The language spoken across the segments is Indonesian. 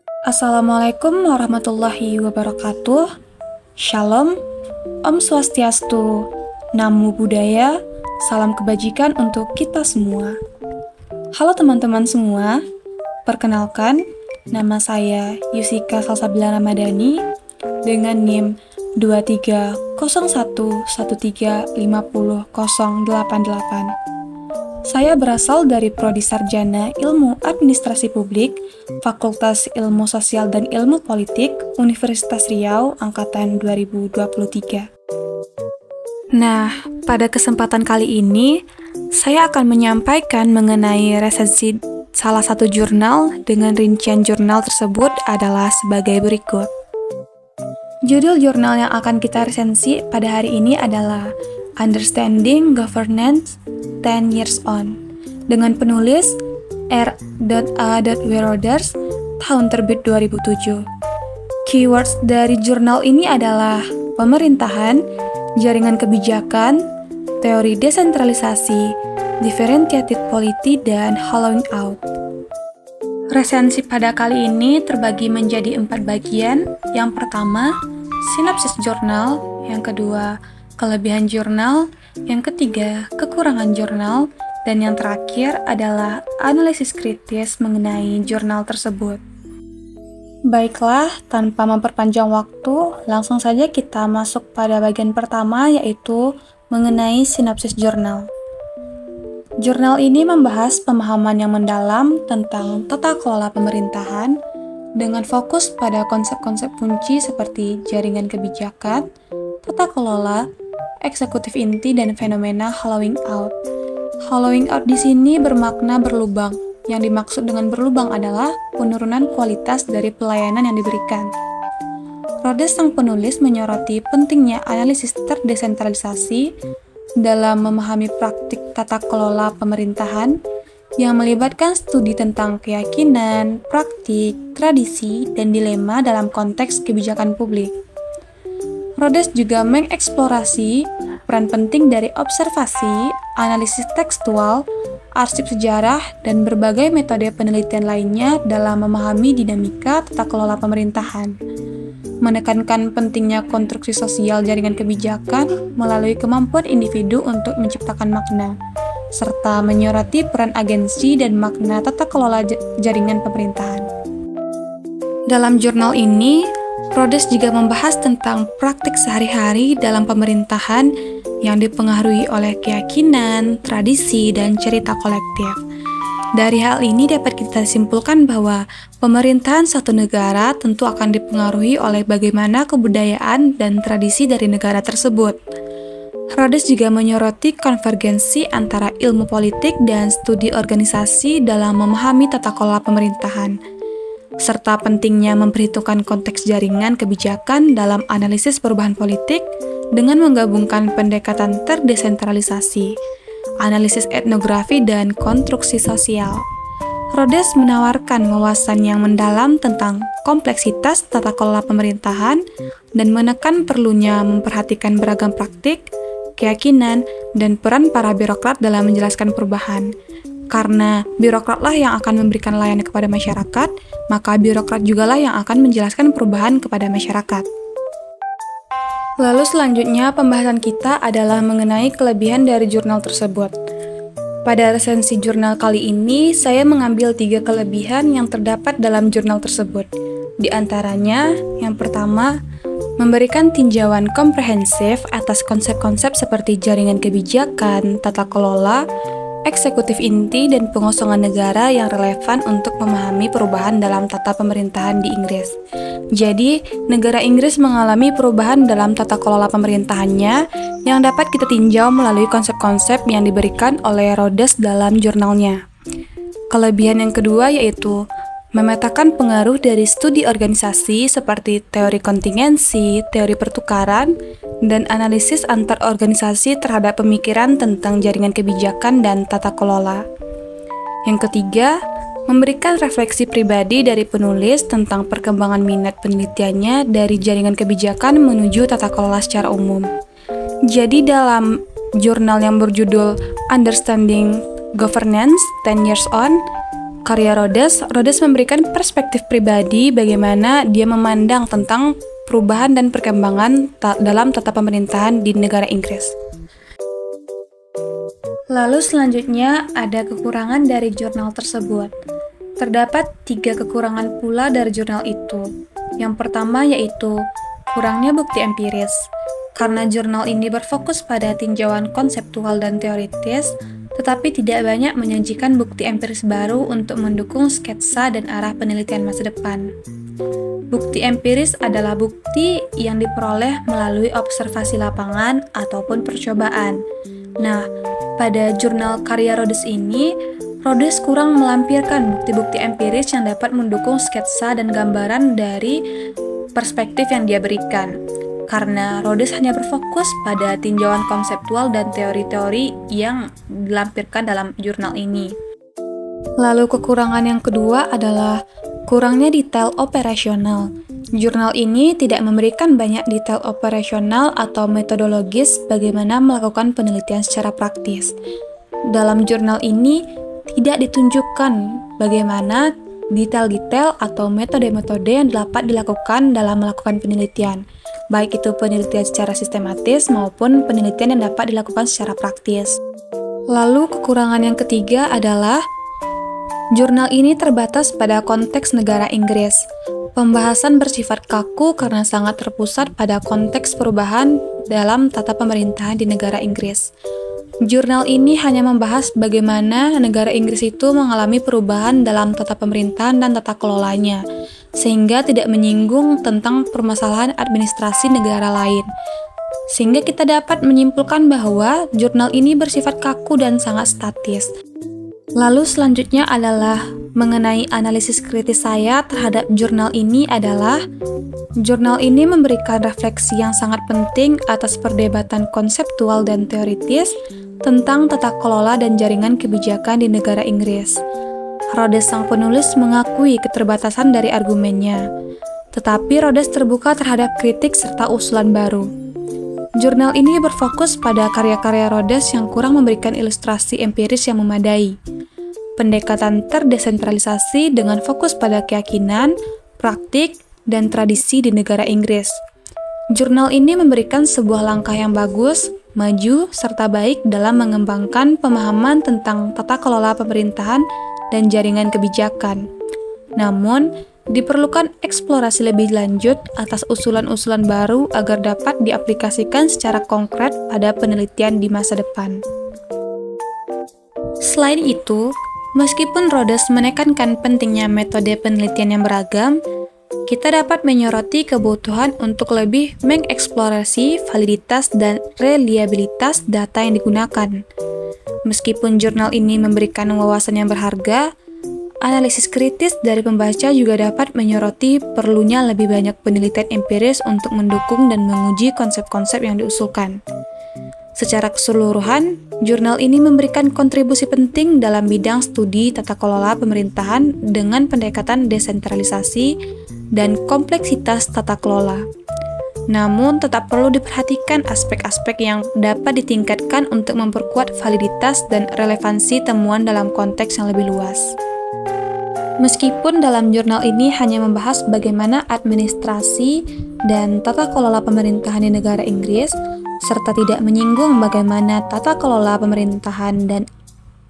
Assalamualaikum warahmatullahi wabarakatuh. Shalom, Om Swastiastu, Namo Buddhaya, salam kebajikan untuk kita semua. Halo teman-teman semua, perkenalkan, nama saya Yusika Salsabila Ramadhani dengan NIM 230131350088. Saya berasal dari Prodi Sarjana Ilmu Administrasi Publik, Fakultas Ilmu Sosial dan Ilmu Politik, Universitas Riau, Angkatan 2023. Nah, pada kesempatan kali ini, saya akan menyampaikan mengenai resensi salah satu jurnal dengan rincian jurnal tersebut adalah sebagai berikut. Judul jurnal yang akan kita resensi pada hari ini adalah Understanding Governance 10 Years On dengan penulis R.A. Weroders, tahun terbit 2007. Keywords dari jurnal ini adalah pemerintahan, jaringan kebijakan, teori desentralisasi, differentiated polity, dan hollowing out. Resensi pada kali ini terbagi menjadi 4 bagian. Yang pertama, sinopsis jurnal. Yang kedua, kelebihan jurnal. Yang ketiga, kekurangan jurnal. Dan yang terakhir adalah analisis kritis mengenai jurnal tersebut. Baiklah, tanpa memperpanjang waktu, langsung saja kita masuk pada bagian pertama, yaitu mengenai sinopsis jurnal. Jurnal ini membahas pemahaman yang mendalam tentang tata kelola pemerintahan dengan fokus pada konsep-konsep kunci seperti jaringan kebijakan, tata kelola, eksekutif inti, dan fenomena hollowing out. Hollowing out di sini bermakna berlubang. Yang dimaksud dengan berlubang adalah penurunan kualitas dari pelayanan yang diberikan. Rhodes sang penulis menyoroti pentingnya analisis terdesentralisasi dalam memahami praktik tata kelola pemerintahan yang melibatkan studi tentang keyakinan, praktik, tradisi, dan dilema dalam konteks kebijakan publik. Rhodes juga mengeksplorasi peran penting dari observasi, analisis tekstual, arsip sejarah, dan berbagai metode penelitian lainnya dalam memahami dinamika tata kelola pemerintahan. Menekankan pentingnya konstruksi sosial jaringan kebijakan melalui kemampuan individu untuk menciptakan makna, serta menyoroti peran agensi dan makna tata kelola jaringan pemerintahan. Dalam jurnal ini, Rhodes juga membahas tentang praktik sehari-hari dalam pemerintahan yang dipengaruhi oleh keyakinan, tradisi, dan cerita kolektif. Dari hal ini dapat kita simpulkan bahwa pemerintahan suatu negara tentu akan dipengaruhi oleh bagaimana kebudayaan dan tradisi dari negara tersebut. Rhodes juga menyoroti konvergensi antara ilmu politik dan studi organisasi dalam memahami tata kelola pemerintahan, serta pentingnya memperhitungkan konteks jaringan kebijakan dalam analisis perubahan politik dengan menggabungkan pendekatan terdesentralisasi, analisis etnografi, dan konstruksi sosial. Rhodes menawarkan wawasan yang mendalam tentang kompleksitas tata kelola pemerintahan dan menekan perlunya memperhatikan beragam praktik, keyakinan, dan peran para birokrat dalam menjelaskan perubahan. Karena birokratlah yang akan memberikan layanan kepada masyarakat, maka birokrat jugalah yang akan menjelaskan perubahan kepada masyarakat. Lalu selanjutnya pembahasan kita adalah mengenai kelebihan dari jurnal tersebut. Pada resensi jurnal kali ini, saya mengambil 3 kelebihan yang terdapat dalam jurnal tersebut. Di antaranya, yang pertama, memberikan tinjauan komprehensif atas konsep-konsep seperti jaringan kebijakan, tata kelola, eksekutif inti, dan pengosongan negara yang relevan untuk memahami perubahan dalam tata pemerintahan di Inggris. Jadi, negara Inggris mengalami perubahan dalam tata kelola pemerintahannya yang dapat kita tinjau melalui konsep-konsep yang diberikan oleh Rhodes dalam jurnalnya. Kelebihan yang kedua yaitu memetakan pengaruh dari studi organisasi seperti teori kontingensi, teori pertukaran, dan analisis antar organisasi terhadap pemikiran tentang jaringan kebijakan dan tata kelola. Yang ketiga, memberikan refleksi pribadi dari penulis tentang perkembangan minat penelitiannya dari jaringan kebijakan menuju tata kelola secara umum. Jadi dalam jurnal yang berjudul Understanding Governance 10 Years On, karya Rhodes memberikan perspektif pribadi bagaimana dia memandang tentang perubahan dan perkembangan dalam tata pemerintahan di negara Inggris. Lalu selanjutnya ada kekurangan dari jurnal tersebut. Terdapat 3 kekurangan pula dari jurnal itu. Yang pertama yaitu kurangnya bukti empiris. Karena jurnal ini berfokus pada tinjauan konseptual dan teoritis, tetapi tidak banyak menyajikan bukti empiris baru untuk mendukung sketsa dan arah penelitian masa depan. Bukti empiris adalah bukti yang diperoleh melalui observasi lapangan ataupun percobaan. Nah, pada jurnal karya Rhodes ini, Rhodes kurang melampirkan bukti-bukti empiris yang dapat mendukung sketsa dan gambaran dari perspektif yang dia berikan. Karena Rhodes hanya berfokus pada tinjauan konseptual dan teori-teori yang dilampirkan dalam jurnal ini. Lalu kekurangan yang kedua adalah kurangnya detail operasional. Jurnal ini tidak memberikan banyak detail operasional atau metodologis bagaimana melakukan penelitian secara praktis. Dalam jurnal ini tidak ditunjukkan bagaimana detail-detail atau metode-metode yang dapat dilakukan dalam melakukan penelitian, baik itu penelitian secara sistematis maupun penelitian yang dapat dilakukan secara praktis. Lalu kekurangan yang ketiga adalah jurnal ini terbatas pada konteks negara Inggris. Pembahasan bersifat kaku karena sangat terpusat pada konteks perubahan dalam tata pemerintahan di negara Inggris. Jurnal ini hanya membahas bagaimana negara Inggris itu mengalami perubahan dalam tata pemerintahan dan tata kelolanya, sehingga tidak menyinggung tentang permasalahan administrasi negara lain. Sehingga kita dapat menyimpulkan bahwa jurnal ini bersifat kaku dan sangat statis. Lalu selanjutnya adalah mengenai analisis kritis saya terhadap jurnal ini adalah jurnal ini memberikan refleksi yang sangat penting atas perdebatan konseptual dan teoritis tentang tata kelola dan jaringan kebijakan di negara Inggris. Rhodes sang penulis mengakui keterbatasan dari argumennya, tetapi Rhodes terbuka terhadap kritik serta usulan baru. Jurnal ini berfokus pada karya-karya Rhodes yang kurang memberikan ilustrasi empiris yang memadai. Pendekatan terdesentralisasi dengan fokus pada keyakinan, praktik, dan tradisi di negara Inggris. Jurnal ini memberikan sebuah langkah yang bagus, maju, serta baik dalam mengembangkan pemahaman tentang tata kelola pemerintahan dan jaringan kebijakan. Namun, diperlukan eksplorasi lebih lanjut atas usulan-usulan baru agar dapat diaplikasikan secara konkret pada penelitian di masa depan. Selain itu, meskipun Rhodes menekankan pentingnya metode penelitian yang beragam, kita dapat menyoroti kebutuhan untuk lebih mengeksplorasi validitas dan reliabilitas data yang digunakan. Meskipun jurnal ini memberikan wawasan yang berharga, analisis kritis dari pembaca juga dapat menyoroti perlunya lebih banyak penelitian empiris untuk mendukung dan menguji konsep-konsep yang diusulkan. Secara keseluruhan, jurnal ini memberikan kontribusi penting dalam bidang studi tata kelola pemerintahan dengan pendekatan desentralisasi dan kompleksitas tata kelola. Namun, tetap perlu diperhatikan aspek-aspek yang dapat ditingkatkan untuk memperkuat validitas dan relevansi temuan dalam konteks yang lebih luas. Meskipun dalam jurnal ini hanya membahas bagaimana administrasi dan tata kelola pemerintahan di negara Inggris, serta tidak menyinggung bagaimana tata kelola pemerintahan dan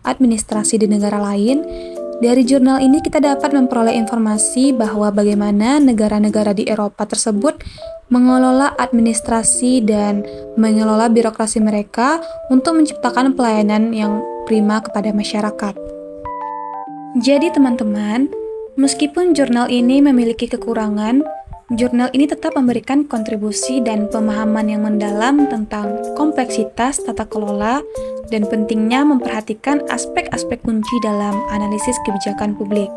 administrasi di negara lain, dari jurnal ini kita dapat memperoleh informasi bahwa bagaimana negara-negara di Eropa tersebut mengelola administrasi dan mengelola birokrasi mereka untuk menciptakan pelayanan yang prima kepada masyarakat. Jadi teman-teman, meskipun jurnal ini memiliki kekurangan, jurnal ini tetap memberikan kontribusi dan pemahaman yang mendalam tentang kompleksitas tata kelola dan pentingnya memperhatikan aspek-aspek kunci dalam analisis kebijakan publik.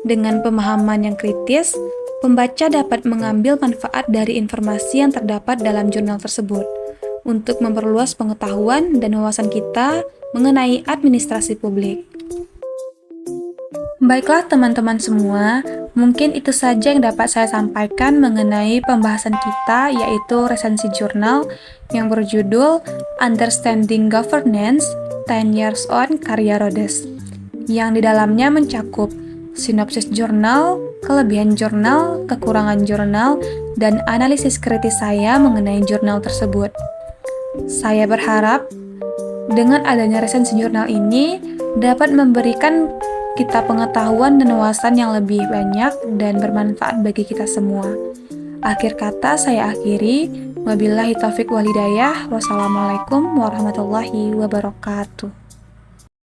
Dengan pemahaman yang kritis, pembaca dapat mengambil manfaat dari informasi yang terdapat dalam jurnal tersebut untuk memperluas pengetahuan dan wawasan kita mengenai administrasi publik. Baiklah teman-teman semua, mungkin itu saja yang dapat saya sampaikan mengenai pembahasan kita, yaitu resensi jurnal yang berjudul Understanding Governance 10 Years on karya Rhodes. yang di dalamnya mencakup sinopsis jurnal, kelebihan jurnal, kekurangan jurnal, dan analisis kritis saya mengenai jurnal tersebut. Saya berharap dengan adanya resensi jurnal ini dapat memberikan kita pengetahuan dan wawasan yang lebih banyak dan bermanfaat bagi kita semua. Akhir kata saya akhiri, wabillahi taufik wal hidayah, wassalamualaikum warahmatullahi wabarakatuh.